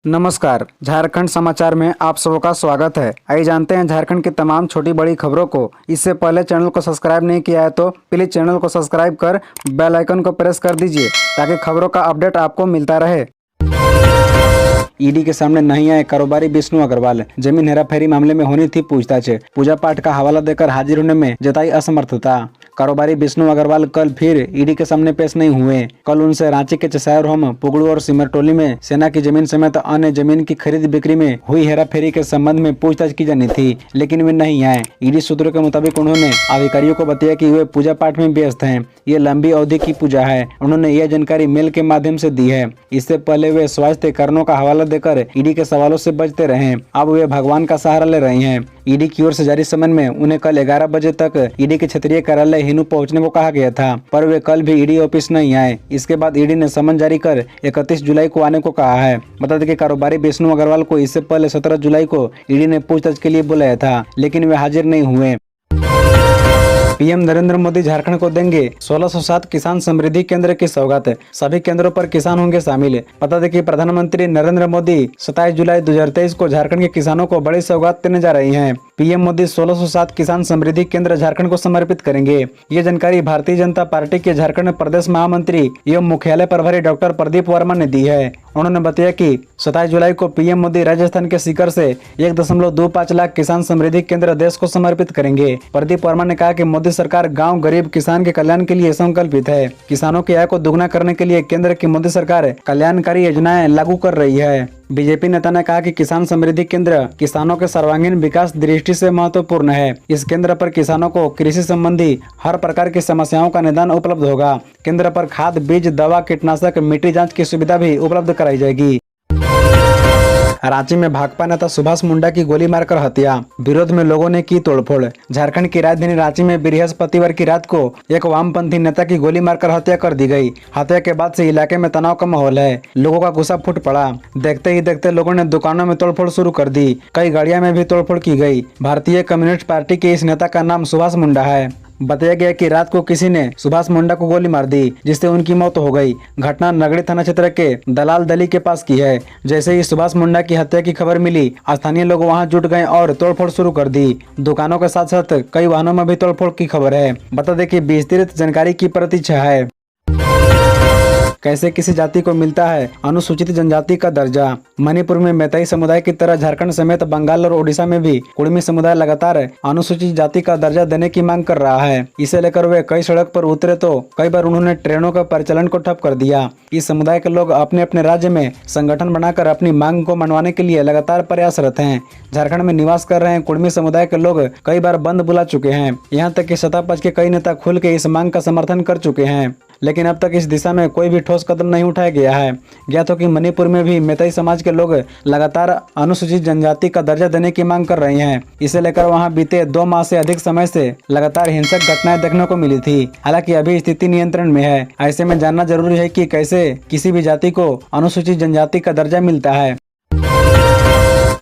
नमस्कार, झारखंड समाचार में आप सबका स्वागत है। आइए जानते हैं झारखंड की तमाम छोटी बड़ी खबरों को। इससे पहले चैनल को सब्सक्राइब नहीं किया है तो प्लीज चैनल को सब्सक्राइब कर बेल आइकन को प्रेस कर दीजिए ताकि खबरों का अपडेट आपको मिलता रहे। ईडी के सामने नहीं आए कारोबारी विष्णु अग्रवाल। जमीन हेराफेरी मामले में होनी थी पूछताछ। पूजा पाठ का हवाला देकर हाजिर होने में जताई असमर्थता। कारोबारी विष्णु अग्रवाल कल फिर ईडी के सामने पेश नहीं हुए। कल उनसे रांची के चसायर होम, पुगड़ू और सिमरटोली में सेना की जमीन समेत अन्य जमीन की खरीद बिक्री में हुई हेराफेरी के संबंध में पूछताछ की जानी थी, लेकिन वे नहीं आए। ईडी सूत्रों के मुताबिक उन्होंने अधिकारियों को बताया कि वे पूजा पाठ में व्यस्त हैं। ये लंबी अवधि की पूजा है। उन्होंने यह जानकारी मेल के माध्यम से दी है। इससे पहले वे स्वास्थ्य कारणों का हवाला देकर ईडी के सवालों से बचते रहे। अब वे भगवान का सहारा ले रहे हैं। ईडी की ओर से जारी समन में उन्हें कल 11 बजे तक ईडी के क्षेत्रीय कार्यालय हिनू पहुंचने को कहा गया था, पर वे कल भी ईडी ऑफिस नहीं आए। इसके बाद ईडी ने समन जारी कर 31 जुलाई को आने को कहा है। बता दें कि कारोबारी विष्णु अग्रवाल को इससे पहले 17 जुलाई को ईडी ने पूछताछ के लिए बुलाया था, लेकिन वे हाजिर नहीं हुए। पीएम नरेंद्र मोदी झारखंड को देंगे 1607 किसान समृद्धि केंद्र की सौगात। सभी केंद्रों पर किसान होंगे शामिल। बता दें कि प्रधानमंत्री नरेंद्र मोदी 27 जुलाई 2023 को झारखंड के किसानों को बड़ी सौगात देने जा रही हैं। पीएम मोदी 1607 किसान समृद्धि केंद्र झारखंड को समर्पित करेंगे। ये जानकारी भारतीय जनता पार्टी के झारखंड प्रदेश महामंत्री एवं मुख्यालय प्रभारी डॉक्टर प्रदीप वर्मा ने दी है। उन्होंने बताया कि 27 जुलाई को पीएम मोदी राजस्थान के सीकर से 1.25 लाख किसान समृद्धि केंद्र देश को समर्पित करेंगे। प्रदीप वर्मा ने कहा कि मोदी सरकार गांव गरीब किसान के कल्याण के लिए संकल्पित है। किसानों की आय को दुगना करने के लिए केंद्र की मोदी सरकार कल्याणकारी योजनाएं लागू कर रही है। बीजेपी नेता ने कहा कि किसान समृद्धि केंद्र किसानों के सर्वांगीण विकास दृष्टि से महत्वपूर्ण है। इस केंद्र पर किसानों को कृषि संबंधी हर प्रकार की समस्याओं का निदान उपलब्ध होगा। केंद्र पर खाद, बीज, दवा, कीटनाशक, मिट्टी जांच की सुविधा भी उपलब्ध कराई जाएगी। रांची में भाकपा नेता सुभाष मुंडा की गोली मारकर हत्या। विरोध में लोगों ने की तोड़फोड़। झारखंड की राजधानी रांची में बृहस्पतिवार की रात को एक वामपंथी नेता की गोली मारकर हत्या कर दी गई। हत्या के बाद से इलाके में तनाव का माहौल है। लोगों का गुस्सा फूट पड़ा। देखते ही देखते लोगों ने दुकानों में तोड़फोड़ शुरू कर दी। कई गाड़ियां में भी तोड़फोड़ की गई। भारतीय कम्युनिस्ट पार्टी के इस नेता का नाम सुभाष मुंडा है। बताया गया कि रात को किसी ने सुभाष मुंडा को गोली मार दी, जिससे उनकी मौत हो गई। घटना नगड़ी थाना क्षेत्र के दलाल दली के पास की है। जैसे ही सुभाष मुंडा की हत्या की खबर मिली, स्थानीय लोग वहां जुट गए और तोड़फोड़ शुरू कर दी। दुकानों के साथ साथ कई वाहनों में भी तोड़फोड़ की खबर है। बता दें कि विस्तृत जानकारी की प्रतीक्षा है। कैसे किसी जाति को मिलता है अनुसूचित जनजाति का दर्जा। मणिपुर में मैतेई समुदाय की तरह झारखंड समेत बंगाल और ओडिशा में भी कुड़मी समुदाय लगातार अनुसूचित जाति का दर्जा देने की मांग कर रहा है। इसे लेकर वे कई सड़क पर उतरे तो कई बार उन्होंने ट्रेनों का परिचालन को ठप कर दिया। इस समुदाय के लोग अपने अपने राज्य में संगठन बनाकर अपनी मांग को मनवाने के लिए लगातार प्रयासरत हैं। झारखंड में निवास कर रहे कुड़मी समुदाय के लोग कई बार बंद बुला चुके हैं। यहाँ तक कि सत्ता पक्ष के कई नेता खुल के इस मांग का समर्थन कर चुके हैं, लेकिन अब तक इस दिशा में कोई भी ठोस कदम नहीं उठाया गया है। ज्ञात हो कि मणिपुर में भी मैतेई समाज के लोग लगातार अनुसूचित जनजाति का दर्जा देने की मांग कर रहे हैं। इसे लेकर वहां बीते 2 माह से अधिक समय से लगातार हिंसक घटनाएं देखने को मिली थी। हालांकि अभी स्थिति नियंत्रण में है। ऐसे में जानना जरूरी है कि कैसे किसी भी जाति को अनुसूचित जनजाति का दर्जा मिलता है।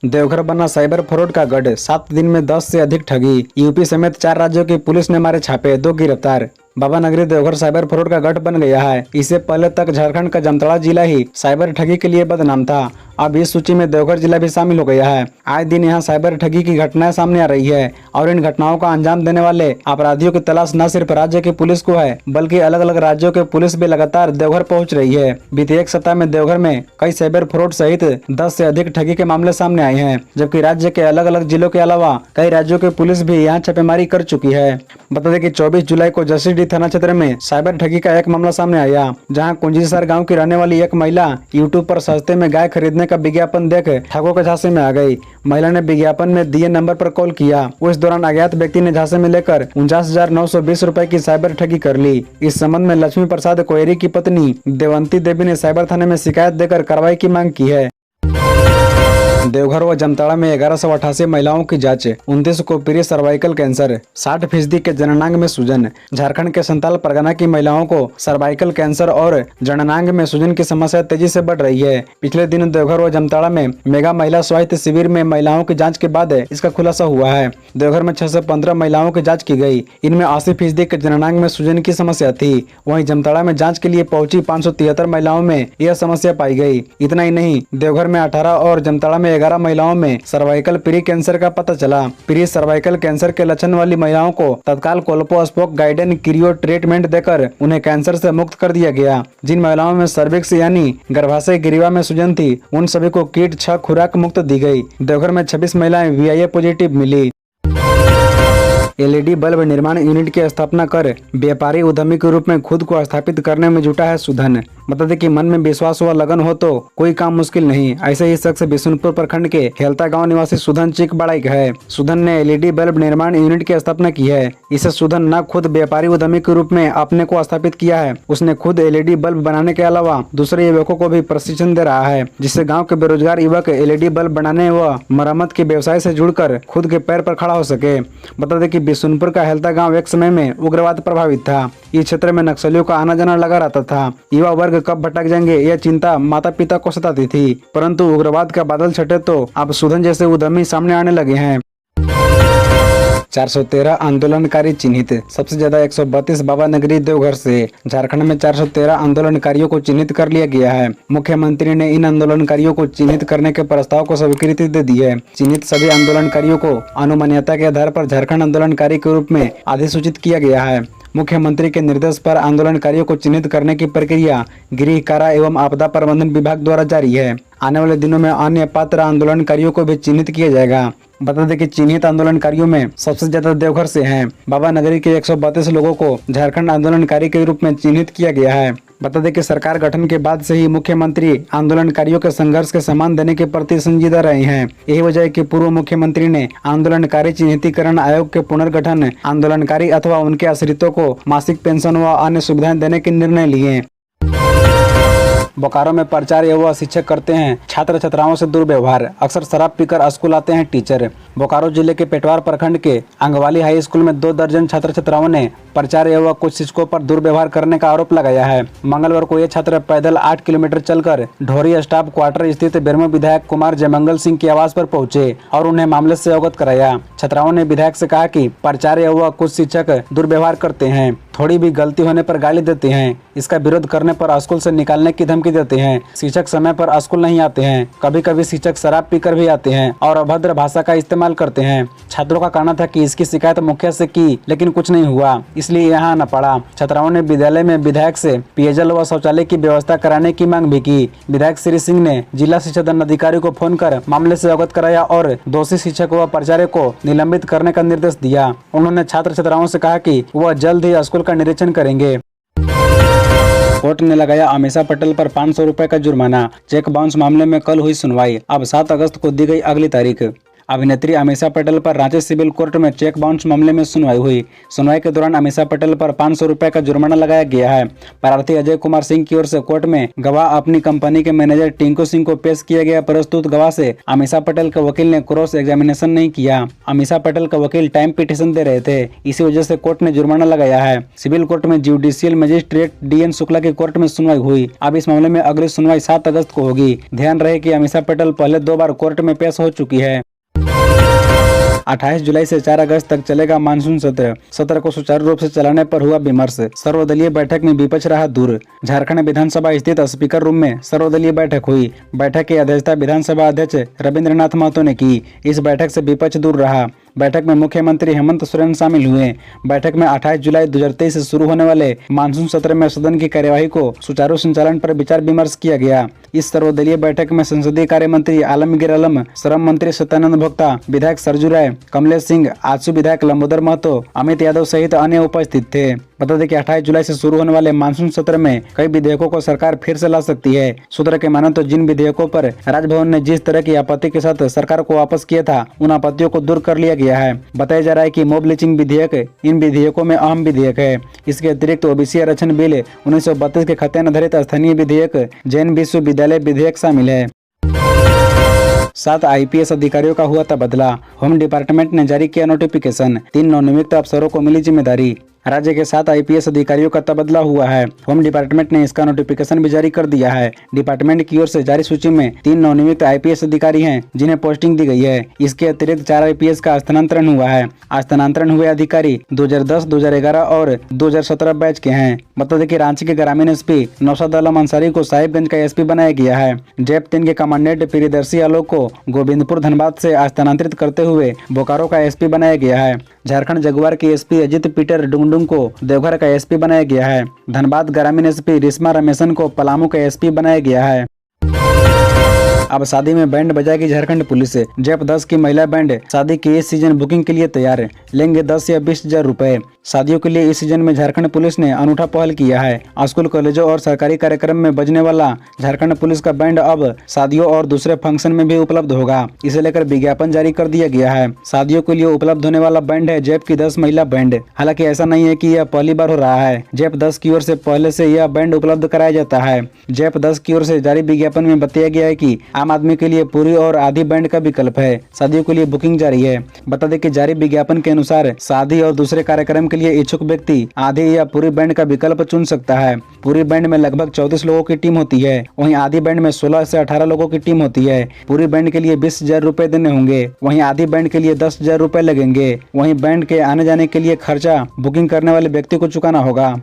देवघर बना साइबर फ्रॉड का गढ़। 7 दिन में 10 से अधिक ठगी। यूपी समेत 4 राज्यों की पुलिस ने मारे छापे, 2 गिरफ्तार। बाबा नगरी देवघर साइबर फ्रॉड का गढ़ बन गया है। इससे पहले तक झारखंड का जामताड़ा जिला ही साइबर ठगी के लिए बदनाम था। अब इस सूची में देवघर जिला भी शामिल हो गया है। आए दिन यहाँ साइबर ठगी की घटनाएं सामने आ रही है और इन घटनाओं का अंजाम देने वाले अपराधियों की तलाश न सिर्फ राज्य की पुलिस को है, बल्कि अलग अलग राज्यों के पुलिस भी लगातार देवघर पहुंच रही है। बीते एक सप्ताह में देवघर में कई साइबर फ्रॉड सहित 10 से अधिक ठगी के मामले सामने आए हैं, जबकि राज्य के अलग अलग जिलों के अलावा कई राज्यों की पुलिस भी यहाँ छापेमारी कर चुकी है। बता दें कि 24 जुलाई को जसीडीह थाना क्षेत्र में साइबर ठगी का एक मामला सामने आया, जहां कुंजीसर गांव की रहने वाली एक महिला यूट्यूब पर सस्ते में गाय खरीदने का विज्ञापन देख ठगों के झांसे में आ गई। महिला ने विज्ञापन में दिए नंबर पर कॉल किया। उस दौरान अज्ञात व्यक्ति ने झांसे में लेकर 49,920 रुपए की साइबर ठगी कर ली। इस संबंध में लक्ष्मी प्रसाद कोयरी की पत्नी देवंती देवी ने साइबर थाने में शिकायत देकर कार्रवाई की मांग की है। देवघर व जामताड़ा में 1188 महिलाओं की जांच, 29 को प्री सर्वाइकल कैंसर, 60% के जननांग में सूजन। झारखंड के संताल परगना की महिलाओं को सर्वाइकल कैंसर और जननांग में सूजन की समस्या तेजी से बढ़ रही है। पिछले दिन देवघर व जामताड़ा में मेगा महिला स्वास्थ्य शिविर में महिलाओं की जाँच के बाद इसका खुलासा हुआ है। देवघर में 615 महिलाओं की जाँच की गई, इनमें 80% के जननांग में सूजन की समस्या थी। वहीं जामताड़ा में जाँच के लिए पहुंची 573 महिलाओं में यह समस्या पाई गई। इतना ही नहीं, देवघर में 18 और जामताड़ा में 11 महिलाओं में सर्वाइकल प्री कैंसर का पता चला। प्री सर्वाइकल कैंसर के लक्षण वाली महिलाओं को तत्काल कोल्पोस्पोक गाइडेन क्रियो ट्रीटमेंट देकर उन्हें कैंसर से मुक्त कर दिया गया। जिन महिलाओं में सर्विक्स यानी गर्भाशय ग्रीवा में सूजन थी, उन सभी को किट 6 खुराक मुक्त दी गई। देवघर में 26 महिलाएं VIA पॉजिटिव मिली। LED बल्ब निर्माण यूनिट की स्थापना कर व्यापारी उद्यमी के रूप में खुद को स्थापित करने में जुटा है सुधन। बता दें कि मन में विश्वास व लगन हो तो कोई काम मुश्किल नहीं। ऐसे ही शख्स बिशुनपुर प्रखंड के हेल्ता गांव निवासी सुधन चिकबड़ाई है। सुधन ने LED बल्ब निर्माण यूनिट की स्थापना की है। इसे सुधन न खुद व्यापारी उद्यमी के रूप में अपने को स्थापित किया है, उसने खुद LED बल्ब बनाने के अलावा दूसरे युवकों को भी प्रशिक्षण दे रहा है, जिससे गाँव के बेरोजगार युवक LED बल्ब बनाने व मरम्मत के व्यवसाय से जुड़कर खुद के पैर पर खड़ा हो सके। बता दें कि बिशुनपुर का हेल्ता गांव एक समय में उग्रवाद प्रभावित था। इस क्षेत्र में नक्सलियों का आना जाना लगा रहता था। युवा वर्ग कब भटक जाएंगे यह चिंता माता पिता को सताती थी, परंतु उग्रवाद का बादल छटे तो अब सुधन जैसे उद्यमी सामने आने लगे हैं। 413 आंदोलनकारी चिन्हित, सबसे ज्यादा 132 बाबा नगरी देवघर से। झारखंड में 413 आंदोलनकारियों को चिन्हित कर लिया गया है। मुख्यमंत्री ने इन आंदोलनकारियों को चिन्हित करने के प्रस्ताव को स्वीकृति दे दी है। चिन्हित सभी आंदोलनकारियों को अनुमान्यता के आधार पर झारखंड आंदोलनकारी के रूप में अधिसूचित किया गया है। मुख्यमंत्री के निर्देश पर आंदोलनकारियों को चिन्हित करने की प्रक्रिया गृह कारा एवं आपदा प्रबंधन विभाग द्वारा जारी है। आने वाले दिनों में अन्य पात्र आंदोलनकारियों को भी चिन्हित किया जाएगा। बता दें कि चिन्हित आंदोलनकारियों में सबसे ज्यादा देवघर से हैं। बाबा नगरी के 132 लोगों को झारखंड आंदोलनकारी के रूप में चिन्हित किया गया है। बता दें कि सरकार गठन के बाद से ही मुख्यमंत्री आंदोलनकारियों के संघर्ष के सम्मान देने के प्रति संजीदा रहे हैं। यही वजह है कि पूर्व मुख्यमंत्री ने आंदोलनकारी चिन्हितीकरण आयोग के पुनर्गठन, आंदोलनकारी अथवा उनके आश्रितों को मासिक पेंशन व अन्य सुविधाएं देने के निर्णय लिए। बोकारो में प्राचार्य व शिक्षक करते हैं छात्र छात्राओं से दुर्व्यवहार, अक्सर शराब पीकर स्कूल आते हैं टीचर। बोकारो जिले के पेटवार प्रखंड के अंगवाली हाई स्कूल में 2 दर्जन छात्र छात्राओं ने प्राचार्य व कुछ शिक्षकों पर दुर्व्यवहार करने का आरोप लगाया है। मंगलवार को ये छात्र पैदल 8 किलोमीटर चलकर ढोरी स्टाफ क्वार्टर स्थित बेरमो विधायक कुमार जयमंगल सिंह के आवास पर पहुंचे और उन्हें मामले से अवगत कराया। छात्राओं ने विधायक से कहा कि प्राचार्य व कुछ शिक्षक दुर्व्यवहार करते हैं, थोड़ी भी गलती होने पर गाली देते हैं, इसका विरोध करने पर स्कूल से निकालने की धमकी देते हैं। शिक्षक समय पर स्कूल नहीं आते हैं, कभी कभी शिक्षक शराब पीकर भी आते हैं और अभद्र भाषा का इस्तेमाल करते हैं। छात्रों का कहना था कि इसकी शिकायत मुखिया से की लेकिन कुछ नहीं हुआ, इसलिए यहाँ आना पड़ा। छात्राओं ने विद्यालय में विधायक से पेयजल व शौचालय की व्यवस्था कराने की मांग भी की। विधायक श्री सिंह ने जिला शिक्षा अधिकारी को फोन कर मामले से अवगत कराया और दोषी शिक्षक व प्राचार्य को निलंबित करने का निर्देश दिया। उन्होंने छात्र छात्राओं से कहा कि वह जल्द ही स्कूल का निरीक्षण करेंगे। कोर्ट ने लगाया अमीषा पटेल पर 500 रुपए का जुर्माना। चेक बाउंस मामले में कल हुई सुनवाई, अब 7 अगस्त को दी गई अगली तारीख। अभिनेत्री अमीषा पटेल पर रांची सिविल कोर्ट में चेक बाउंस मामले में सुनवाई हुई। सुनवाई के दौरान अमीषा पटेल पर 500 रुपए का जुर्माना लगाया गया है। प्रार्थी अजय कुमार सिंह की ओर से कोर्ट में गवाह अपनी कंपनी के मैनेजर टिंकू सिंह को पेश किया गया प्रस्तुत गवाह से अमीषा पटेल के वकील ने क्रॉस एग्जामिनेशन नहीं किया। अमीषा पटेल का वकील टाइम पिटीशन दे रहे थे, इसी वजह से कोर्ट ने जुर्माना लगाया है। सिविल कोर्ट में जुडिशियल मजिस्ट्रेट DN शुक्ला की कोर्ट में सुनवाई हुई। अब इस मामले में अगली सुनवाई 7 अगस्त को होगी। ध्यान रहे कि अमीषा पटेल पहले 2 बार कोर्ट में पेश हो चुकी है। 28 जुलाई से 4 अगस्त तक चलेगा मानसून सत्र को सुचारू रूप से चलाने पर हुआ विमर्श। सर्वदलीय बैठक में विपक्ष रहा दूर। झारखंड विधानसभा स्थित स्पीकर रूम में सर्वदलीय बैठक हुई। बैठक की अध्यक्षता विधानसभा अध्यक्ष रविंद्रनाथ महतो ने की। इस बैठक से विपक्ष दूर रहा। बैठक में मुख्यमंत्री हेमंत सोरेन शामिल हुए। बैठक में 28 जुलाई 2023 से शुरू होने वाले मानसून सत्र में सदन की कार्यवाही को सुचारू संचालन पर विचार विमर्श किया गया। इस सर्वदलीय बैठक में संसदीय कार्य मंत्री आलमगीर आलम, श्रम मंत्री सत्यानंद भोक्ता, विधायक सरजू राय, कमलेश सिंह, आजसू विधायक लंबोदर महतो, अमित यादव सहित अन्य उपस्थित थे। बता दें कि 28 जुलाई से शुरू होने वाले मानसून सत्र में कई विधेयकों को सरकार फिर से ला सकती है। सूत्र के माने तो जिन विधेयकों पर राजभवन ने जिस तरह की आपत्ति के साथ सरकार को वापस किया था, उन आपत्तियों को दूर कर लिया गया है। बताया जा रहा है कि मॉब लिंचिंग विधेयक इन विधेयकों में अहम विधेयक है। इसके अतिरिक्त ओबीसी आरक्षण बिल 1932 के खतियान आधारित स्थानीय विधेयक, जैन विश्वविद्यालय विधेयक शामिल है। 7 आईपीएस अधिकारियों का हुआ तबादला। होम डिपार्टमेंट ने जारी किया नोटिफिकेशन। 3 नवनियुक्त अफसरों को मिली जिम्मेदारी। राज्य के 7 आईपीएस अधिकारियों का तबादला हुआ है। होम डिपार्टमेंट ने इसका नोटिफिकेशन भी जारी कर दिया है। डिपार्टमेंट की ओर से जारी सूची में 3 नवनियुक्त आईपीएस अधिकारी हैं जिन्हें पोस्टिंग दी गई है। इसके अतिरिक्त 4 आईपीएस का स्थानांतरण हुआ है। स्थानांतरण हुए अधिकारी 2010, 2011 और 2017 बैच के हैं। बता दें कि रांची के ग्रामीण एसपी नौशाद आलम अंसारी को साहिबगंज का एसपी बनाया गया है। जैप 3 के कमांडेंट प्रियदर्शी आलोक को गोविंदपुर धनबाद से स्थानांतरित करते हुए बोकारो का एसपी बनाया गया है। झारखंड जगुआर के एसपी अजित पीटर डुंगडुंग को देवघर का एसपी बनाया गया है। धनबाद ग्रामीण एसपी रिश्मा रमेशन को पलामू का एसपी बनाया गया है। अब शादी में बैंड बजाएगी झारखंड पुलिस। जैप 10 की महिला बैंड शादी की इस सीजन बुकिंग के लिए तैयार, लेंगे 10 या 20 हजार रुपए। शादियों के लिए इस सीजन में झारखंड पुलिस ने अनूठा पहल किया है। स्कूल, कॉलेजों और सरकारी कार्यक्रम में बजने वाला झारखंड पुलिस का बैंड अब शादियों और दूसरे फंक्शन में भी उपलब्ध होगा। इसे लेकर विज्ञापन जारी कर दिया गया है। शादियों के लिए उपलब्ध होने वाला बैंड है जैप की 10 महिला बैंड। हालांकि ऐसा नहीं है कि यह पहली बार हो रहा है। जैप 10 की ओर से पहले से यह बैंड उपलब्ध कराया जाता है। जैप 10 की ओर से जारी विज्ञापन में बताया गया है कि आम आदमी के लिए पूरी और आधी बैंड का विकल्प है। शादियों के लिए बुकिंग जारी है। बता दें कि जारी विज्ञापन के अनुसार शादी और दूसरे कार्यक्रम के लिए इच्छुक व्यक्ति आधी या पूरी बैंड का विकल्प चुन सकता है। पूरी बैंड में लगभग 34 लोगों की टीम होती है, वहीं आधी बैंड में 16 से 18 लोगों की टीम होती है। पूरी बैंड के लिए 20 हजार रुपए देने होंगे, वहीं आधी बैंड के लिए 10 हजार रुपए लगेंगे। वहीं बैंड के आने जाने के लिए खर्चा बुकिंग करने वाले व्यक्ति को चुकाना होगा।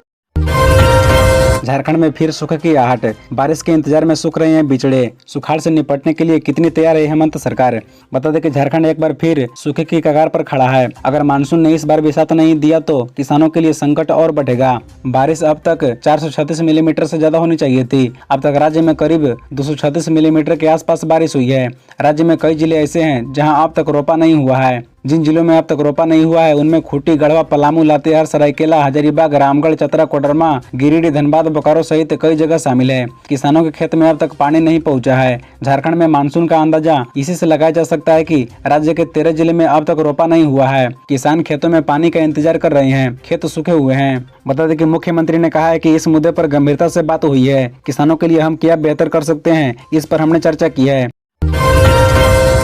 झारखंड में फिर सूखे की आहट। बारिश के इंतजार में सूख रहे हैं बिचड़े। सुखाड़ से निपटने के लिए कितनी तैयार है हेमंत सरकार। बता दें कि झारखंड एक बार फिर सूखे की कगार पर खड़ा है। अगर मानसून ने इस बार भी साथ नहीं दिया तो किसानों के लिए संकट और बढ़ेगा। बारिश अब तक 436 मिलीमीटर से ज्यादा होनी चाहिए थी। अब तक राज्य में करीब 236 मिलीमीटर के आसपास बारिश हुई है। राज्य में कई जिले ऐसे हैं जहाँ अब तक रोपा नहीं हुआ है। जिन जिलों में अब तक रोपा नहीं हुआ है उनमें खूंटी, गढ़वा, पलामू, लातेहार, सरायकेला, हजारीबाग, रामगढ़, चतरा, कोडरमा, गिरिडीह, धनबाद, बोकारो सहित कई जगह शामिल है। किसानों के खेत में अब तक पानी नहीं पहुंचा है। झारखंड में मानसून का अंदाजा इसी से लगाया जा सकता है कि राज्य के 13 जिले में अब तक रोपा नहीं हुआ है। किसान खेतों में पानी का इंतजार कर रहे हैं। खेत सूखे हुए हैं। बता दें कि मुख्यमंत्री ने कहा है कि इस मुद्दे पर गंभीरता से बात हुई है। किसानों के लिए हम क्या बेहतर कर सकते हैं, इस पर हमने चर्चा की है।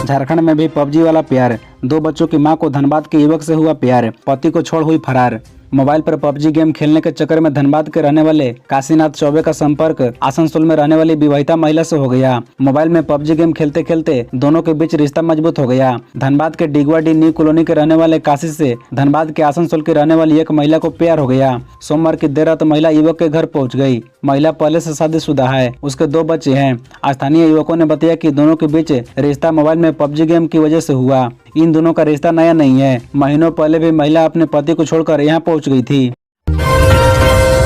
झारखंड में भी पबजी वाला प्यार। 2 बच्चों की मां को धनबाद के युवक से हुआ प्यार, पति को छोड़ हुई फरार। मोबाइल पर पबजी गेम खेलने के चक्कर में धनबाद के रहने वाले काशीनाथ चौबे का संपर्क आसनसोल में रहने वाली विवाहिता महिला से हो गया। मोबाइल में पबजी गेम खेलते खेलते दोनों के बीच रिश्ता मजबूत हो गया। धनबाद के डिगवाडी न्यू कॉलोनी के रहने वाले काशी से धनबाद के आसनसोल की रहने वाली एक महिला को प्यार हो गया। सोमवार की देर रात महिला युवक के घर पहुंच गई। महिला पहले से शादीशुदा है, उसके 2 बच्चे हैं। स्थानीय युवकों ने बताया कि दोनों के बीच रिश्ता मोबाइल में पबजी गेम की वजह से हुआ। इन दोनों का रिश्ता नया नहीं है। महीनों पहले भी महिला अपने पति को छोड़कर यहाँ पहुंच गई थी।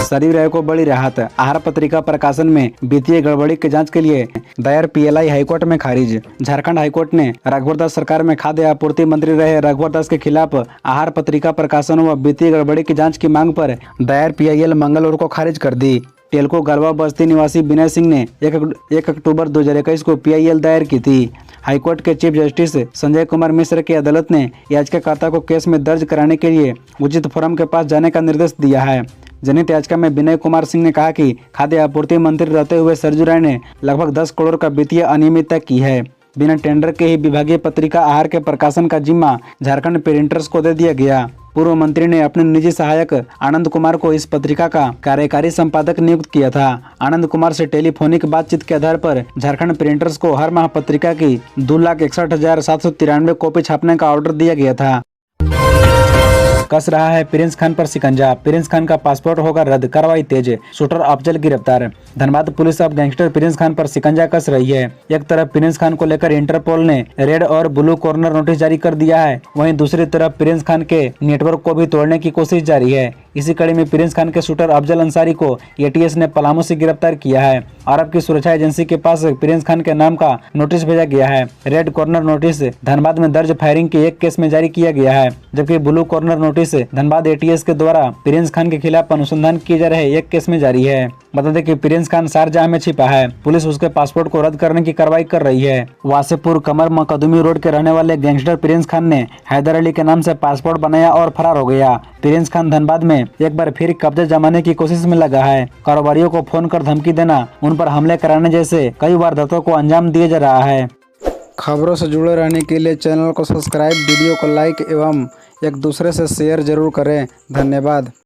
सरयू राय को बड़ी राहत। आहार पत्रिका प्रकाशन में वित्तीय गड़बड़ी की जांच के लिए दायर पीएलआई हाईकोर्ट में खारिज। झारखंड हाईकोर्ट ने रघुवर दास सरकार में खाद्य आपूर्ति मंत्री रहे रघुवर दास के खिलाफ आहार पत्रिका प्रकाशन व वित्तीय गड़बड़ी की जांच की मांग पर दायर पीआईएल मंगलवार को खारिज कर दी। टेलको गलवा बस्ती निवासी विनय सिंह ने 1 अक्टूबर 2021 को पीआईएल दायर की थी। हाईकोर्ट के चीफ जस्टिस संजय कुमार मिश्र की अदालत ने याचिकाकर्ता को केस में दर्ज कराने के लिए उचित फोरम के पास जाने का निर्देश दिया है। जनहित याचिका में विनय कुमार सिंह ने कहा कि खाद्य आपूर्ति मंत्री रहते हुए सरयू राय ने लगभग 10 करोड़ का वित्तीय अनियमितता की है। बिना टेंडर के ही विभागीय पत्रिका आहार के प्रकाशन का जिम्मा झारखंड प्रिंटर्स को दे दिया गया। पूर्व मंत्री ने अपने निजी सहायक आनंद कुमार को इस पत्रिका का कार्यकारी संपादक नियुक्त किया था। आनंद कुमार से टेलीफोनिक बातचीत के आधार पर झारखंड प्रिंटर्स को हर माह पत्रिका की 2,61,793 कॉपी छापने का ऑर्डर दिया गया था। कस रहा है प्रिंस खान पर शिकंजा। प्रिंस खान का पासपोर्ट होगा रद्द, कार्रवाई तेज। शूटर अफजल गिरफ्तार। धनबाद पुलिस अब गैंगस्टर प्रिंस खान पर शिकंजा कस रही है। एक तरफ प्रिंस खान को लेकर इंटरपोल ने रेड और ब्लू कॉर्नर नोटिस जारी कर दिया है, वहीं दूसरी तरफ प्रिंस खान के नेटवर्क को भी तोड़ने की कोशिश जारी है। इसी कड़ी में प्रिंस खान के शूटर अफजल अंसारी को एटीएस ने पलामू से गिरफ्तार किया है। अरब की सुरक्षा एजेंसी के पास प्रिंस खान के नाम का नोटिस भेजा गया है। रेड कॉर्नर नोटिस धनबाद में दर्ज फायरिंग के एक केस में जारी किया गया है, जबकि blue corner notice Dhanbad ATS के द्वारा प्रिंस खान के खिलाफ अनुसंधान किए जा रहे एक केस में जारी है। बता दें कि प्रिंस खान शारजाह में छिपा है। पुलिस उसके पासपोर्ट को रद्द करने की कार्रवाई कर रही है। वासेपुर कमर मकदूमी रोड के रहने वाले गैंगस्टर प्रिंस खान ने हैदर अली के नाम से पासपोर्ट बनाया और फरार हो गया। प्रिंस खान धनबाद में एक बार फिर कब्जे जमाने की कोशिश में लगा है। कारोबारियों को फोन कर धमकी देना, उन पर हमले कराने जैसे कई वारदातों को अंजाम दिया जा रहा है। खबरों से जुड़े रहने के लिए चैनल को सब्सक्राइब, वीडियो को लाइक एवं एक दूसरे से शेयर जरूर करें। धन्यवाद।